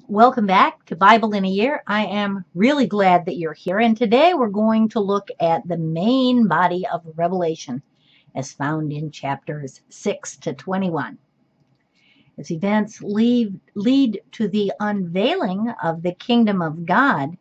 Welcome back to Bible in a Year. I am really glad that you're here, and today we're going to look at the main body of Revelation as found in chapters 6 to 21. As events lead to the unveiling of the kingdom of God,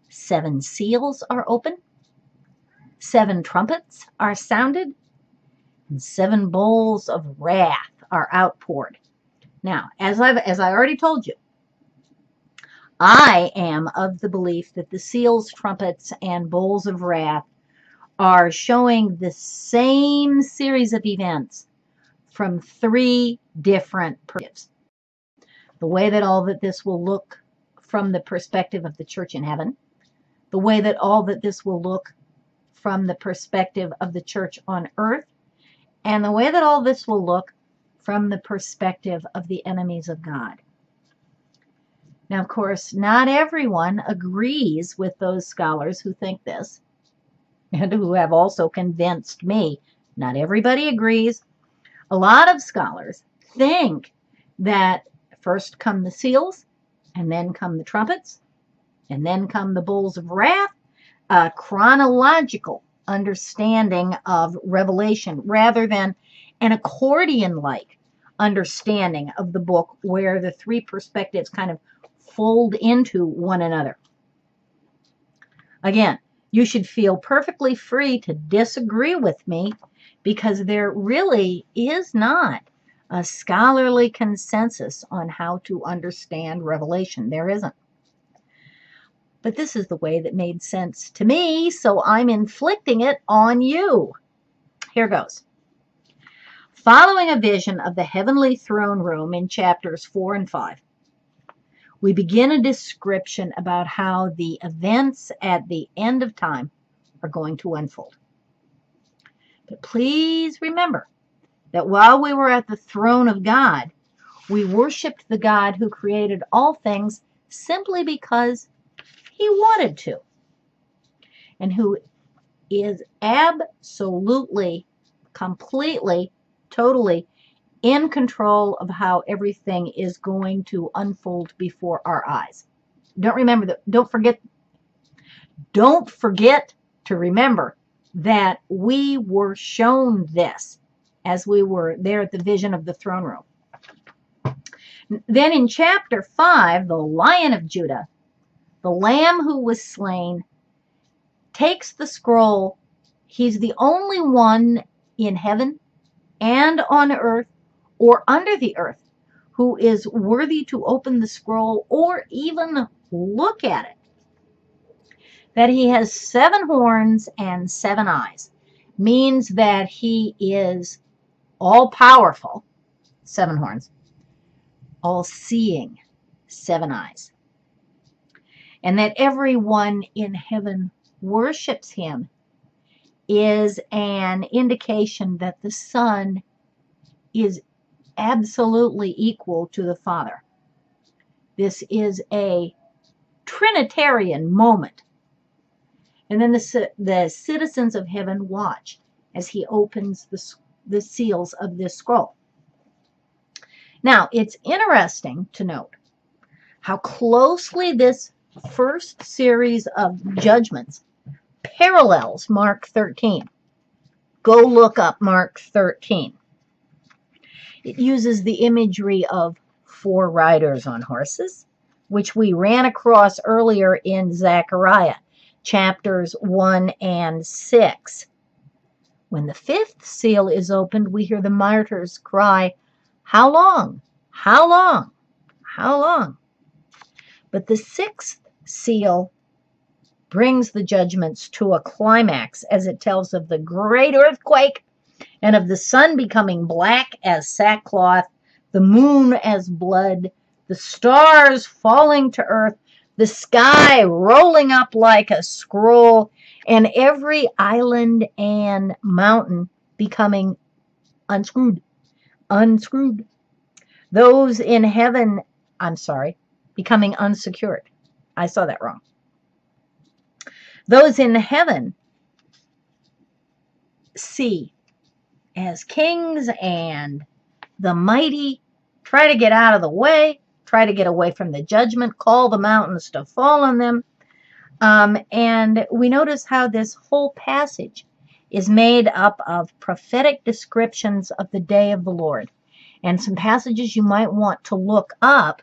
7 seals are opened, 7 trumpets are sounded, and 7 bowls of wrath are outpoured. Now, as I already told you, I am of the belief that the seals, trumpets, and bowls of wrath are showing the same series of events from 3 different perspectives. The way that all that this will look from the perspective of the church in heaven, the way that all that this will look from the perspective of the church on earth, and the way that all this will look from the perspective of the enemies of God. Now, of course, not everyone agrees with those scholars who think this and who have also convinced me. Not everybody agrees. A lot of scholars think that first come the seals, and then come the trumpets, and then come the bowls of wrath, a chronological understanding of Revelation rather than an accordion-like understanding of the book where the 3 perspectives kind of fold into one another. Again, you should feel perfectly free to disagree with me because there really is not a scholarly consensus on how to understand Revelation. There isn't. But this is the way that made sense to me, so I'm inflicting it on you. Here goes. Following a vision of the heavenly throne room in chapters 4 and 5, we begin a description about how the events at the end of time are going to unfold. But please remember that while we were at the throne of God, we worshiped the God who created all things simply because he wanted to, and who is absolutely, completely, totally in control of how everything is going to unfold before our eyes. Don't forget to remember that we were shown this as we were there at the vision of the throne room. Then in chapter 5, the Lion of Judah, the Lamb who was slain, takes the scroll. He's the only one in heaven and on earth or under the earth who is worthy to open the scroll or even look at it. That he has 7 horns and 7 eyes means that he is all-powerful, 7 horns, all-seeing, 7 eyes, and that everyone in heaven worships him is an indication that the Son is absolutely equal to the Father. This is a Trinitarian moment. And then the citizens of heaven watch as he opens the seals of this scroll. Now, it's interesting to note how closely this first series of judgments parallels Mark 13. Go look up Mark 13. It uses the imagery of 4 riders on horses, which we ran across earlier in Zechariah, chapters 1 and 6. When the 5th seal is opened, we hear the martyrs cry, "How long? How long? How long?" But the 6th seal brings the judgments to a climax as it tells of the great earthquake and of the sun becoming black as sackcloth, the moon as blood, the stars falling to earth, the sky rolling up like a scroll, and every island and mountain becoming unscrewed. Those in heaven, becoming unsecured. I saw that wrong. Those in heaven see as kings and the mighty try to get out of the way, try to get away from the judgment, call the mountains to fall on them. And we notice how this whole passage is made up of prophetic descriptions of the day of the Lord. And some passages you might want to look up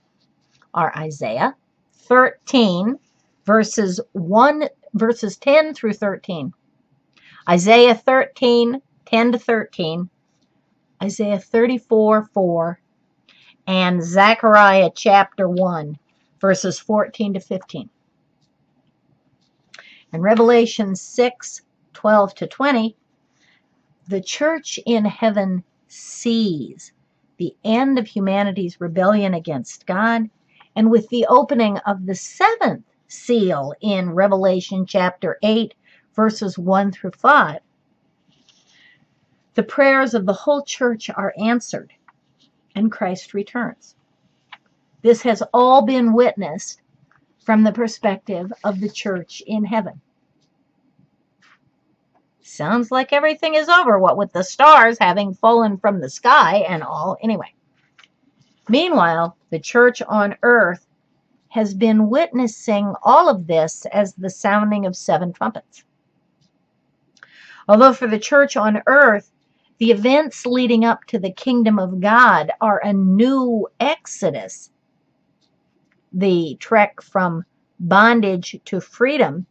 are Isaiah 13, verses 10 through 13. Isaiah 13, 10 to 13. Isaiah 34, 4. And Zechariah chapter 1, verses 14 to 15. And Revelation 6, 12 to 20, the church in heaven sees the end of humanity's rebellion against God, and with the opening of the seventh seal in Revelation chapter 8, verses 1 through 5, the prayers of the whole church are answered, and Christ returns. This has all been witnessed from the perspective of the church in heaven. Sounds like everything is over, what with the stars having fallen from the sky and all. Anyway, meanwhile, the church on earth has been witnessing all of this as the sounding of 7 trumpets. Although for the church on earth, the events leading up to the kingdom of God are a new exodus, the trek from bondage to freedom.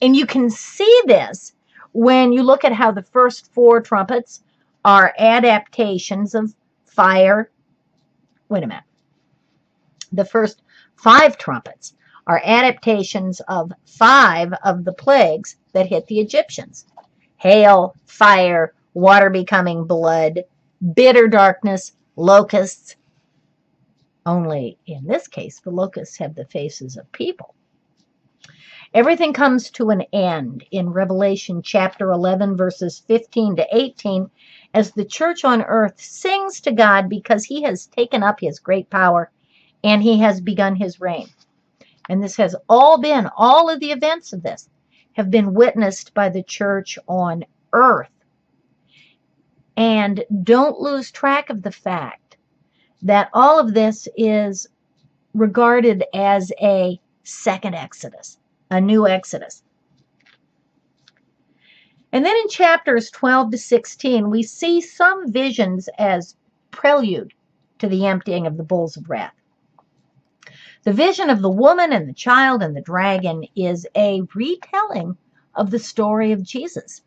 And you can see this when you look at how the first 4 trumpets are adaptations of fire. Wait a minute. The first 5 trumpets are adaptations of 5 of the plagues that hit the Egyptians. Hail, fire, water becoming blood, bitter darkness, locusts. Only in this case, the locusts have the faces of people. Everything comes to an end in Revelation chapter 11, verses 15 to 18, as the church on earth sings to God because he has taken up his great power and he has begun his reign. And this has all of the events of this have been witnessed by the church on earth. And don't lose track of the fact that all of this is regarded as a second Exodus, a new Exodus. And then in chapters 12 to 16, we see some visions as prelude to the emptying of the bowls of wrath. The vision of the woman and the child and the dragon is a retelling of the story of Jesus.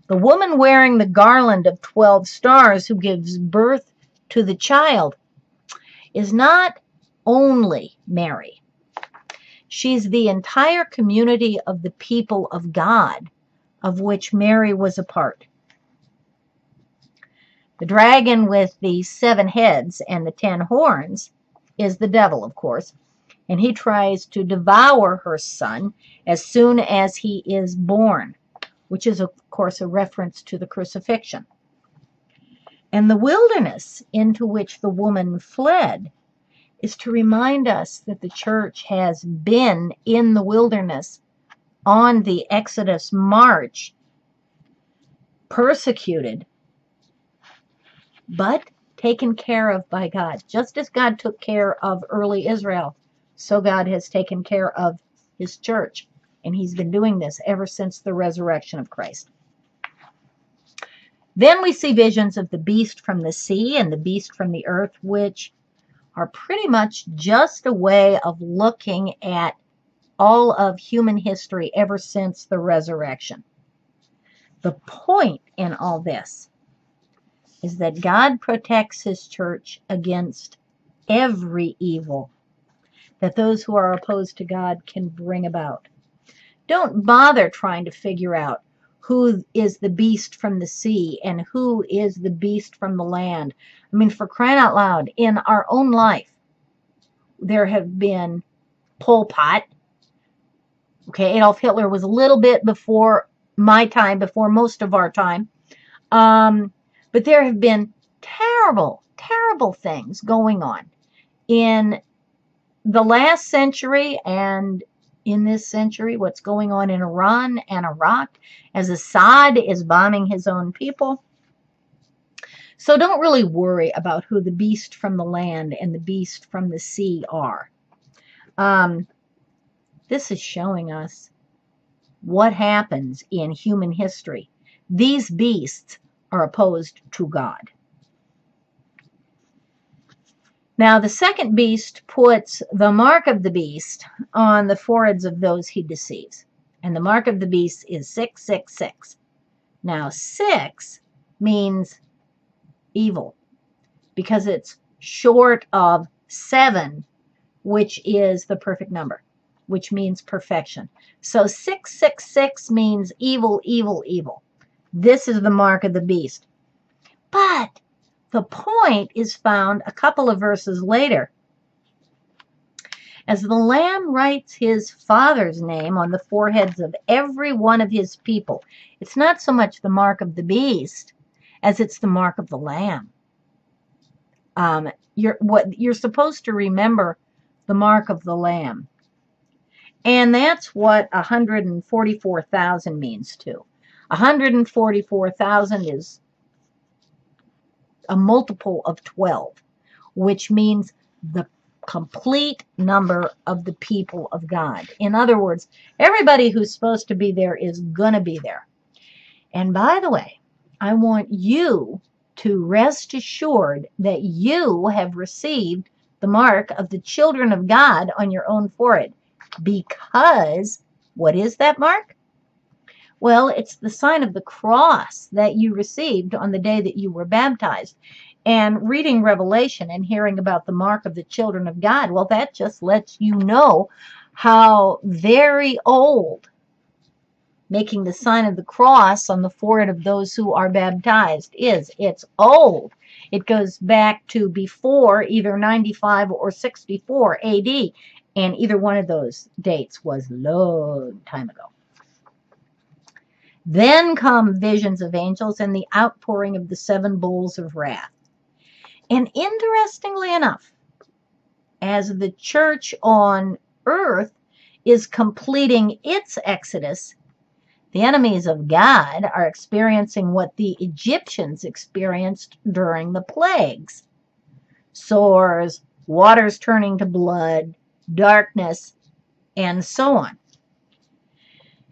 The woman wearing the garland of 12 stars who gives birth to the child is not only Mary. She's the entire community of the people of God, of which Mary was a part. The dragon with the 7 heads and the 10 horns is the devil, of course, and he tries to devour her son as soon as he is born, which is, of course, a reference to the crucifixion. And the wilderness into which the woman fled is to remind us that the church has been in the wilderness on the Exodus march, persecuted, but taken care of by God. Just as God took care of early Israel, so God has taken care of his church. And he's been doing this ever since the resurrection of Christ. Then we see visions of the beast from the sea and the beast from the earth, which are pretty much just a way of looking at all of human history ever since the resurrection. The point in all this is that God protects his church against every evil that those who are opposed to God can bring about. Don't bother trying to figure out who is the beast from the sea and who is the beast from the land. I mean, for crying out loud, in our own life, there have been Pol Pot. Okay, Adolf Hitler was a little bit before my time, before most of our time. But there have been terrible, terrible things going on in the last century and in this century, what's going on in Iran and Iraq as Assad is bombing his own people. So don't really worry about who the beast from the land and the beast from the sea are. This is showing us what happens in human history. These beasts are opposed to God. Now, the second beast puts the mark of the beast on the foreheads of those he deceives. And the mark of the beast is 666. Now, 6 means evil because it's short of 7, which is the perfect number, which means perfection. So 666 means evil, evil, evil. This is the mark of the beast. But the point is found a couple of verses later. As the Lamb writes his Father's name on the foreheads of every one of his people, it's not so much the mark of the beast as it's the mark of the Lamb. You're supposed to remember the mark of the Lamb. And that's what 144,000 means too. 144,000 is a multiple of 12, which means the complete number of the people of God. In other words, everybody who's supposed to be there is going to be there. And by the way, I want you to rest assured that you have received the mark of the children of God on your own forehead. Because what is that mark? Well, it's the sign of the cross that you received on the day that you were baptized. And reading Revelation and hearing about the mark of the children of God, well, that just lets you know how very old making the sign of the cross on the forehead of those who are baptized is. It's old. It goes back to before either 95 or 64 AD. And either one of those dates was a long time ago. Then come visions of angels and the outpouring of the 7 bowls of wrath. And interestingly enough, as the church on earth is completing its exodus, the enemies of God are experiencing what the Egyptians experienced during the plagues. Sores, waters turning to blood, darkness, and so on.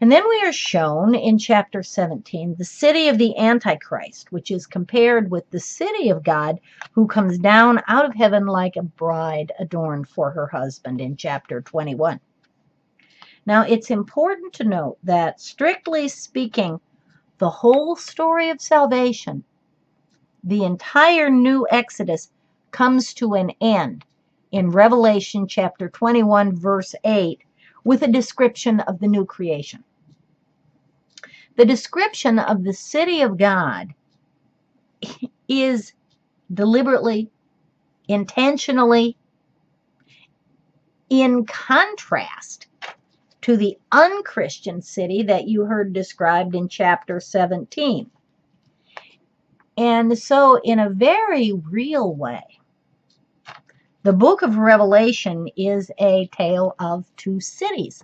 And then we are shown in chapter 17 the city of the Antichrist, which is compared with the city of God who comes down out of heaven like a bride adorned for her husband in chapter 21. Now, it's important to note that, strictly speaking, the whole story of salvation, the entire new Exodus, comes to an end in Revelation chapter 21, verse 8, with a description of the new creation. The description of the city of God is deliberately, intentionally in contrast to the unchristian city that you heard described in chapter 17. And so, in a very real way, the book of Revelation is a tale of 2 cities.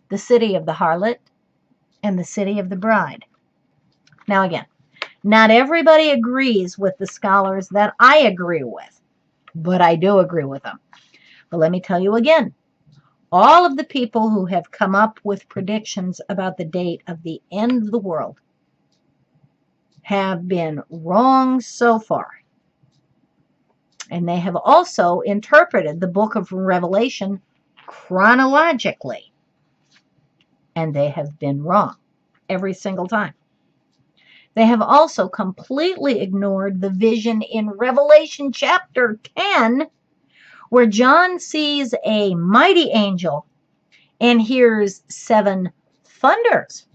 The city of the harlot and the city of the bride. Now again, not everybody agrees with the scholars that I agree with, but I do agree with them. But let me tell you again, all of the people who have come up with predictions about the date of the end of the world have been wrong so far. And they have also interpreted the book of Revelation chronologically. And they have been wrong every single time. They have also completely ignored the vision in Revelation chapter 10, where John sees a mighty angel and hears 7 thunders,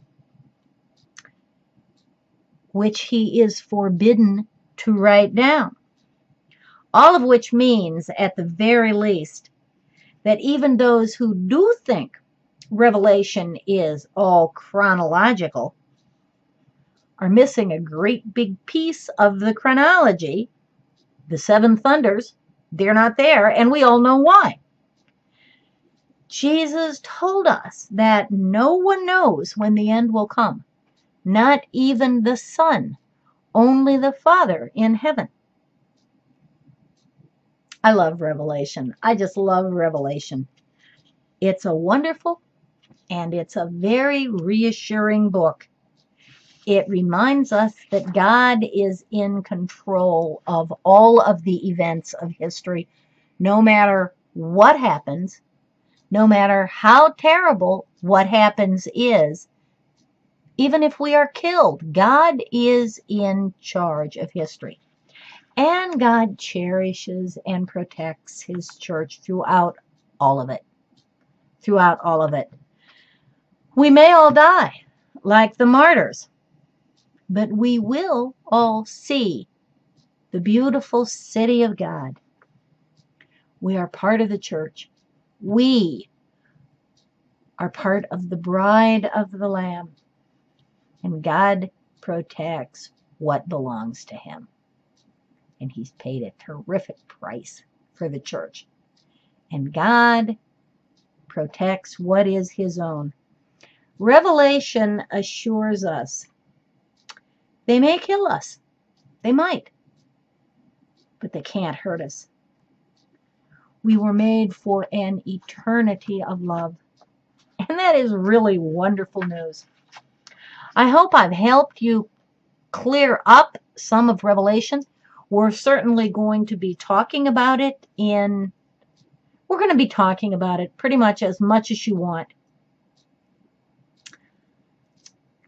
which he is forbidden to write down. All of which means, at the very least, that even those who do think Revelation is all chronological are missing a great big piece of the chronology. The 7 thunders, they're not there, and we all know why. Jesus told us that no one knows when the end will come, not even the Son Only the Father in heaven. I love Revelation. I just love Revelation. It's a wonderful and it's a very reassuring book. It reminds us that God is in control of all of the events of history, no matter what happens, no matter how terrible what happens is. Even if we are killed, God is in charge of history. And God cherishes and protects his church throughout all of it. Throughout all of it. We may all die, like the martyrs, but we will all see the beautiful city of God. We are part of the church. We are part of the bride of the Lamb. And God protects what belongs to him. And he's paid a terrific price for the church. And God protects what is his own. Revelation assures us they may kill us. They might. But they can't hurt us. We were made for an eternity of love. And that is really wonderful news. I hope I've helped you clear up some of Revelation. We're certainly going to be talking about it pretty much as you want.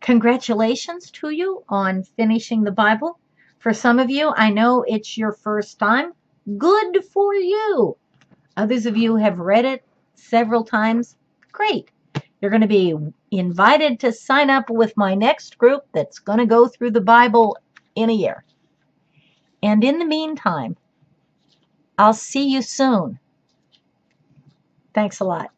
Congratulations to you on finishing the Bible. For some of you, I know it's your first time. Good for you. Others of you have read it several times. Great. You're going to be invited to sign up with my next group that's going to go through the Bible in a year. And in the meantime, I'll see you soon. Thanks a lot.